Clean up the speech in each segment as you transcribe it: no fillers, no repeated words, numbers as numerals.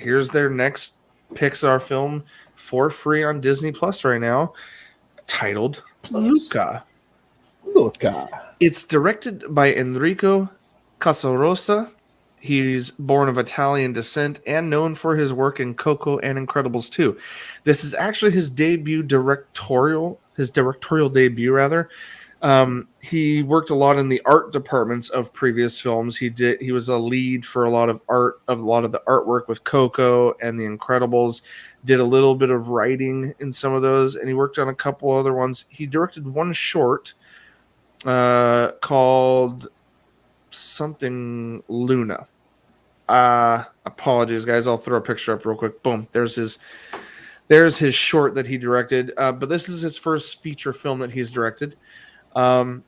here's their next Pixar film for free on Disney Plus right now, titled Luca. Luca. It's directed by Enrico Casarosa. He's born of Italian descent and known for his work in Coco and Incredibles 2. This is actually his directorial debut rather. He worked a lot in the art departments of previous films. He was a lead for a lot of the artwork with Coco and the Incredibles. Did a little bit of writing in some of those, and he worked on a couple other ones. He directed one short called something Luna. Apologies, guys. I'll throw a picture up real quick. Boom. There's his short that he directed. But this is his first feature film that he's directed. And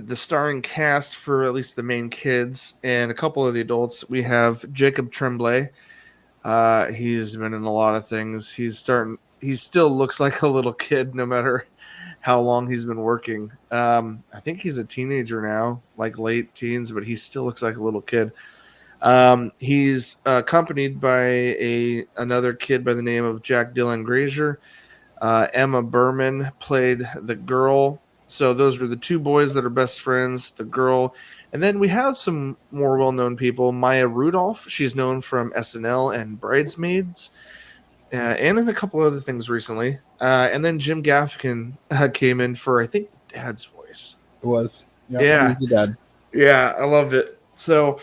the starring cast for at least the main kids and a couple of the adults, we have Jacob Tremblay. He's been in a lot of things. He still looks like a little kid no matter how long he's been working. I think he's a teenager now, like late teens, but he still looks like a little kid. He's accompanied by another kid by the name of Jack Dylan Grazer. Emma Berman played the girl. So those were the two boys that are best friends, the girl. And then we have some more well-known people. Maya Rudolph, she's known from SNL and Bridesmaids, and in a couple other things recently. And then Jim Gaffigan came in for, I think, the dad's voice. It was. Yep, yeah. He's the dad. Yeah, I loved it. So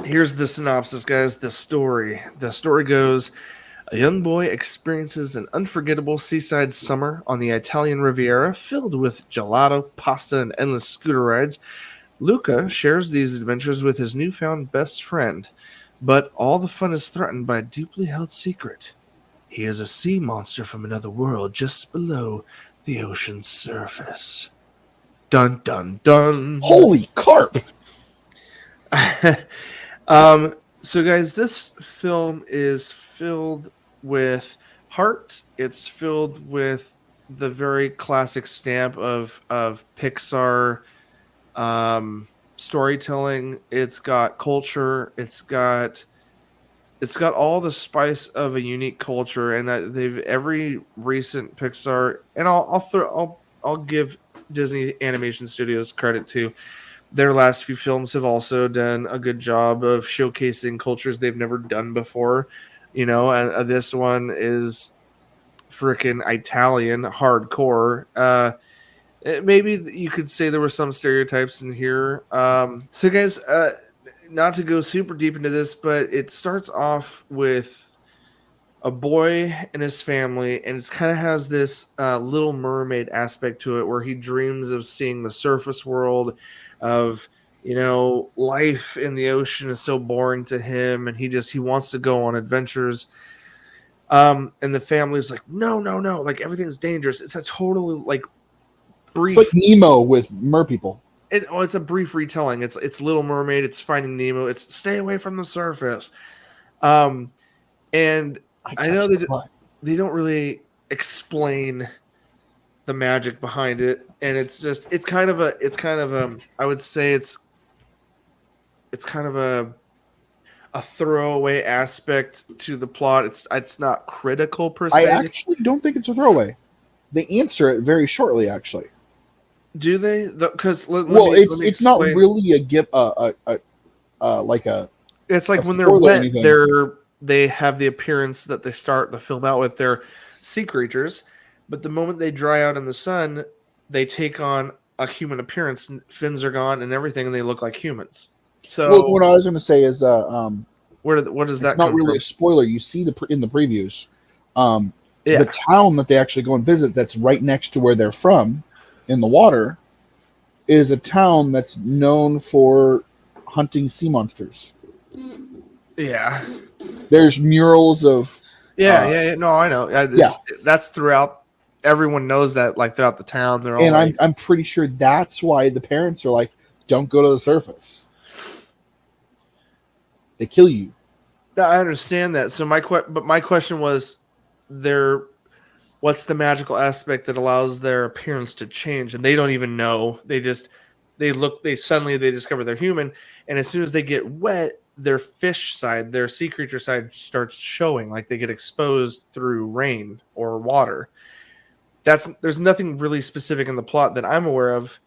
here's the synopsis, guys. The story goes, a young boy experiences an unforgettable seaside summer on the Italian Riviera filled with gelato, pasta, and endless scooter rides. Luca shares these adventures with his newfound best friend, but all the fun is threatened by a deeply held secret. He is a sea monster from another world just below the ocean's surface. Dun, dun, dun. Holy carp! So, guys, this film is filled with heart. It's filled with the very classic stamp of Pixar storytelling. It's got culture. It's got all the spice of a unique culture, and every recent Pixar, and I'll give Disney Animation Studios credit too. Their last few films have also done a good job of showcasing cultures they've never done before. You know, and this one is freaking Italian hardcore. Maybe you could say there were some stereotypes in here. So, guys, not to go super deep into this, but it starts off with a boy and his family, and it kind of has this Little Mermaid aspect to it, where he dreams of seeing the surface world, of, you know, life in the ocean is so boring to him, and he wants to go on adventures. And the family's like, no, like everything's dangerous. It's a totally like brief. It's like Nemo with merpeople. It's a brief retelling. It's Little Mermaid. It's Finding Nemo. It's stay away from the surface. And I know they don't really explain the magic behind it, and it's kind of a I would say it's kind of a throwaway aspect to the plot. It's not critical per se. I actually don't think it's a throwaway. They answer it very shortly, actually. Do they? Because it's not really a gift. It's like when they're wet, they have the appearance that they start the film out with. They're sea creatures, but the moment they dry out in the sun, they take on a human appearance. Fins are gone and everything, and they look like humans. So, what I was going to say is, what does that? It's not really a spoiler. You see in the previews, the town that they actually go and visit, that's right next to where they're from, in the water, is a town that's known for hunting sea monsters. Yeah, there's murals of. No, I know. That's throughout. Everyone knows that, like throughout the town. They're all. And I'm pretty sure that's why the parents are like, "Don't go to the surface. They kill you." No, I understand that. So my question was, what's the magical aspect that allows their appearance to change? And they don't even know. They suddenly discover they're human, and as soon as they get wet, their fish side, their sea creature side starts showing, like they get exposed through rain or water. There's nothing really specific in the plot that I'm aware of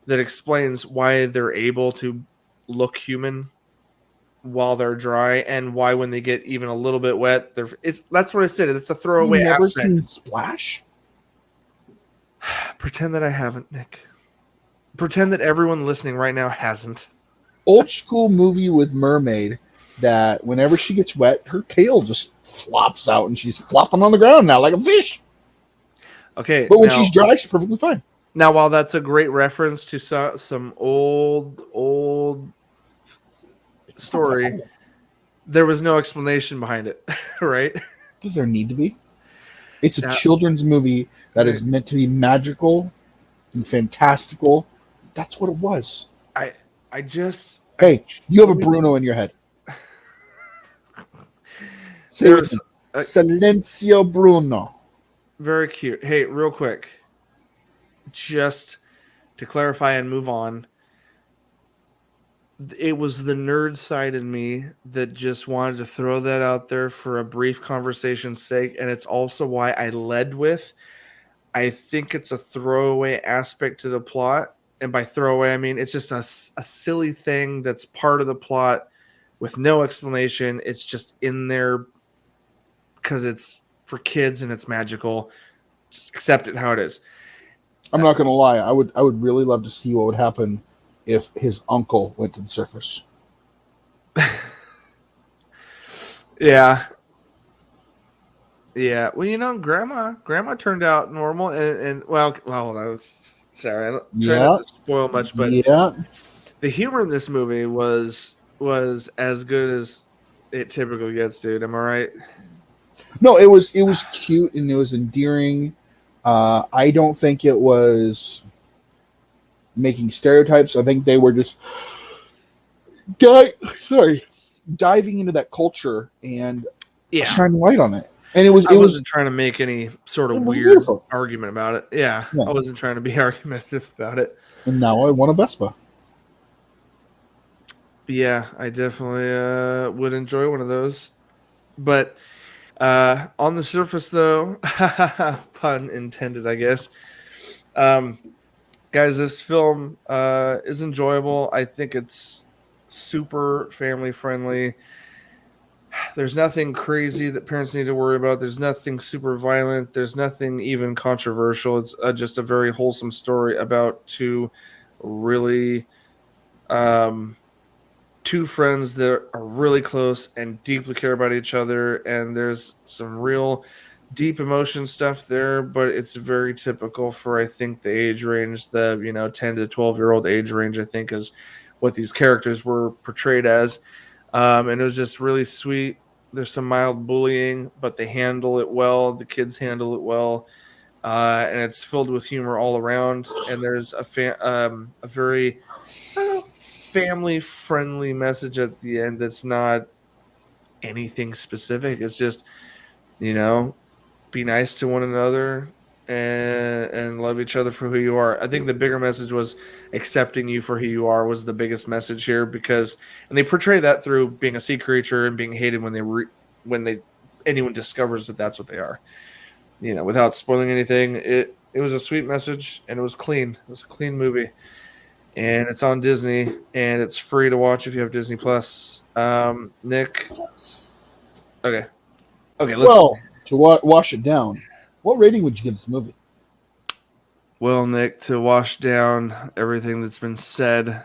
that explains why they're able to look human while they're dry, and why when they get even a little bit wet, that's what I said. It's a You throwaway never aspect. seen Splash? Pretend that I haven't, Nick. Pretend that everyone listening right now hasn't. Old school movie with mermaid that whenever she gets wet, her tail just flops out and she's flopping on the ground now like a fish. Okay, but when she's dry, she's perfectly fine. Now, while that's a great reference to some old story, there was no explanation behind it, right? Does there need to be? It's a children's movie that is meant to be magical and fantastical. That's what it was. Hey, you have a Bruno in your head. Say it with me. Silencio Bruno. Very cute. Hey, real quick, just to clarify and move on, it was the nerd side in me that just wanted to throw that out there for a brief conversation's sake, and it's also why I led with, I think it's a throwaway aspect to the plot, and by throwaway I mean it's just a silly thing that's part of the plot with no explanation. It's just in there because it's for kids and it's magical. Just accept it how it is. I'm not going to lie. I would really love to see what would happen if his uncle went to the surface. Yeah. Well, grandma turned out normal, and well, sorry, I'm trying not to spoil much, but the humor in this movie was as good as it typically gets, dude. Am I right? No, it was cute and it was endearing. I don't think it was making stereotypes. I think they were just diving into that culture and shining light on it. And I wasn't trying to make any sort of weird argument about it. Yeah, I wasn't trying to be argumentative about it. And now I want a Vespa. Yeah, I definitely would enjoy one of those. But on the surface, though, pun intended, I guess. Guys, this film is enjoyable. I think it's super family friendly. There's nothing crazy that parents need to worry about. There's nothing super violent. There's nothing even controversial. It's just a very wholesome story about two really two friends that are really close and deeply care about each other. And there's some real deep emotion stuff there, but it's very typical for, I think, the age range, the 10 to 12-year-old age range, I think, is what these characters were portrayed as. And it was just really sweet. There's some mild bullying, but they handle it well. The kids handle it well. And it's filled with humor all around. And there's a very family-friendly message at the end that's not anything specific. It's just, be nice to one another and love each other for who you are. I think the bigger message was accepting you for who you are was the biggest message here, because, and they portray that through being a sea creature and being hated when anyone discovers that that's what they are. Without spoiling anything, it was a sweet message, and it was clean. It was a clean movie, and it's on Disney, and it's free to watch if you have Disney Plus. Nick, okay, let's. To wash it down, what rating would you give this movie? Well, Nick, to wash down everything that's been said,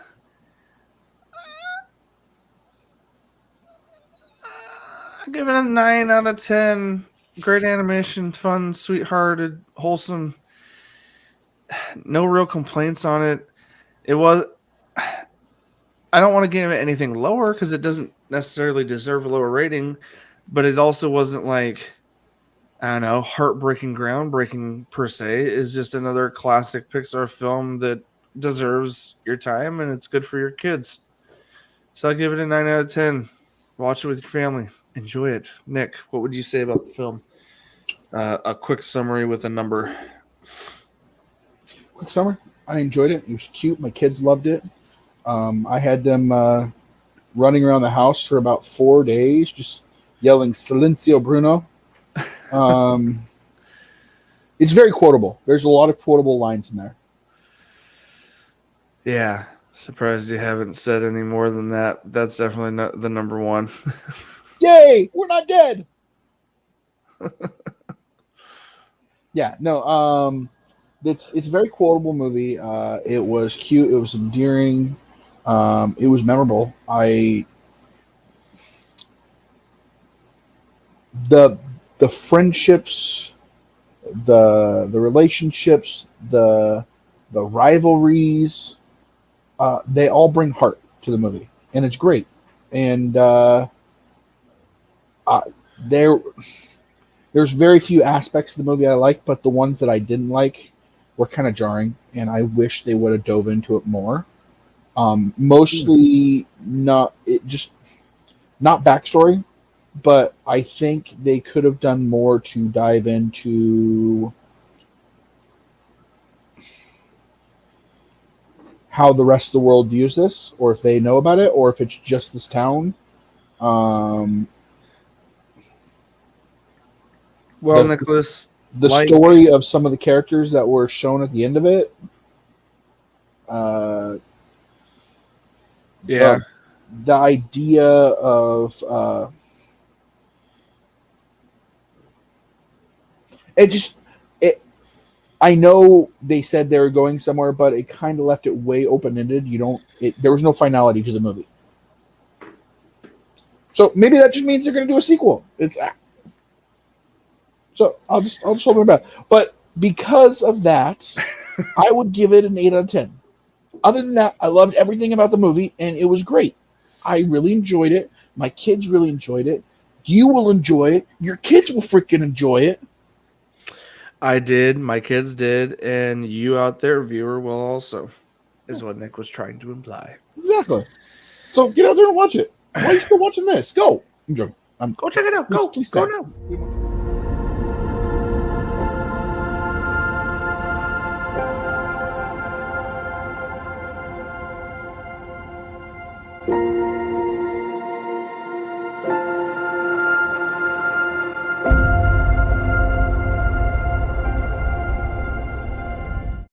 I give it a 9 out of 10. Great animation, fun, sweethearted, wholesome. No real complaints on it. It was. I don't want to give it anything lower because it doesn't necessarily deserve a lower rating, but it also wasn't like, I don't know, heartbreaking, groundbreaking per se. Is just another classic Pixar film that deserves your time, and it's good for your kids. So I give it a 9 out of 10. Watch it with your family. Enjoy it. Nick, what would you say about the film? A quick summary with a number. Quick summary. I enjoyed it. It was cute. My kids loved it. I had them running around the house for about 4 days, just yelling "Silencio, Bruno." Um, it's very quotable. There's a lot of quotable lines in there. Yeah. Surprised you haven't said any more than that. That's definitely not the number one. Yay, we're not dead. Yeah, no, it's a very quotable movie. It was cute. It was endearing. It was memorable. The the friendships, the relationships, the rivalries, they all bring heart to the movie, and it's great. And uh, there there's very few aspects of the movie I like, but the ones that I didn't like were kind of jarring, and I wish they would have dove into it more. Mostly not it just not backstory, but I think they could have done more to dive into how the rest of the world views this, or if they know about it, or if it's just this town. Um, Well, the Nicholas, the like, story of some of the characters that were shown at the end of it. Uh, yeah. the the idea of it just it I know they said they were going somewhere, but it kind of left it way open ended. You don't it there was no finality to the movie, so maybe that just means they're going to do a sequel. It's so I'll just hold my breath. But because of that, I would give it an 8 out of 10. Other than that, I loved everything about the movie, and it was great. I really enjoyed it. My kids really enjoyed it. You will enjoy it. Your kids will freaking enjoy it. I did, my kids did, and you out there, viewer, will also, is what Nick was trying to imply. Exactly. So get out there and watch it. Why are you still watching this? Go. I'm joking. Go check it out. Please Go stay. now.